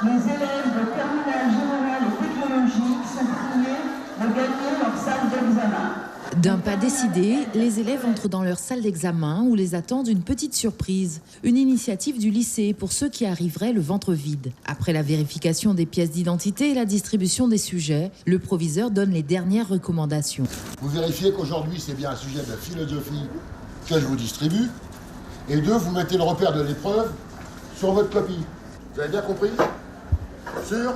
les élèves de terminale générale et technologique sont priés de gagner leur salle d'examen. D'un pas décidé, les élèves entrent dans leur salle d'examen où les attendent une petite surprise. Une initiative du lycée pour ceux qui arriveraient le ventre vide. Après la vérification des pièces d'identité et la distribution des sujets, le proviseur donne les dernières recommandations. Vous vérifiez qu'aujourd'hui c'est bien un sujet de philosophie que je vous distribue. Et 2, vous mettez le repère de l'épreuve sur votre copie. Vous avez bien compris ? Sûr ?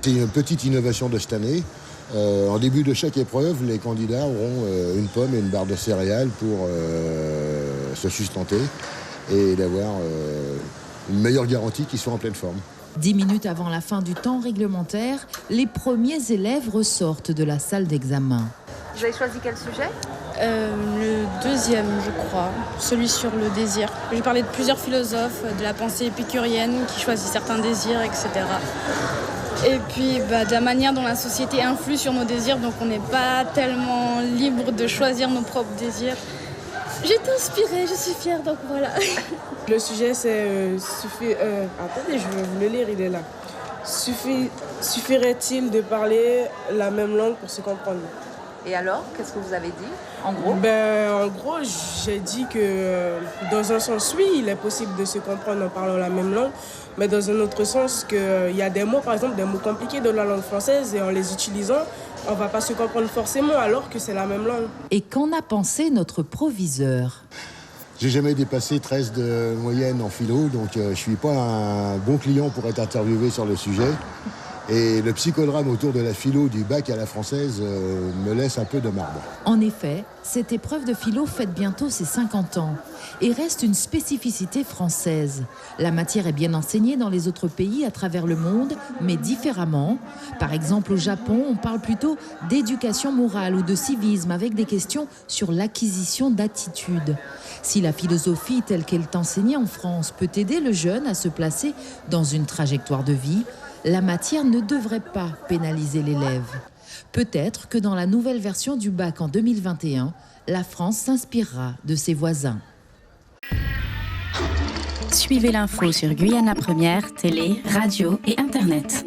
C'est une petite innovation de cette année. En début de chaque épreuve, les candidats auront une pomme et une barre de céréales pour se sustenter et d'avoir une meilleure garantie qu'ils soient en pleine forme. 10 minutes avant la fin du temps réglementaire, les premiers élèves ressortent de la salle d'examen. Vous avez choisi quel sujet ? Le deuxième, je crois, celui sur le désir. J'ai parlé de plusieurs philosophes, de la pensée épicurienne qui choisit certains désirs, etc. Et puis de la manière dont la société influe sur nos désirs, donc on n'est pas tellement libre de choisir nos propres désirs. J'ai été inspirée, je suis fière, donc voilà. Le sujet c'est... attendez, je vais vous le lire, il est là. Suffirait-il de parler la même langue pour se comprendre ? Et alors, qu'est-ce que vous avez dit, en gros ? En gros, j'ai dit que dans un sens, oui, il est possible de se comprendre en parlant la même langue, mais dans un autre sens, qu'il y a des mots, par exemple, des mots compliqués de la langue française, et en les utilisant, on ne va pas se comprendre forcément, alors que c'est la même langue. Et qu'en a pensé notre proviseur ? J'ai jamais dépassé 13 de moyenne en philo, donc je ne suis pas un bon client pour être interviewé sur le sujet. Et le psychodrame autour de la philo du bac à la française me laisse un peu de marbre. En effet, cette épreuve de philo fête bientôt ses 50 ans et reste une spécificité française. La matière est bien enseignée dans les autres pays à travers le monde, mais différemment. Par exemple, au Japon, on parle plutôt d'éducation morale ou de civisme avec des questions sur l'acquisition d'attitudes. Si la philosophie telle qu'elle est enseignée en France peut aider le jeune à se placer dans une trajectoire de vie, la matière ne devrait pas pénaliser l'élève. Peut-être que dans la nouvelle version du bac en 2021, la France s'inspirera de ses voisins. Suivez l'info sur Guyana Première, télé, radio et Internet.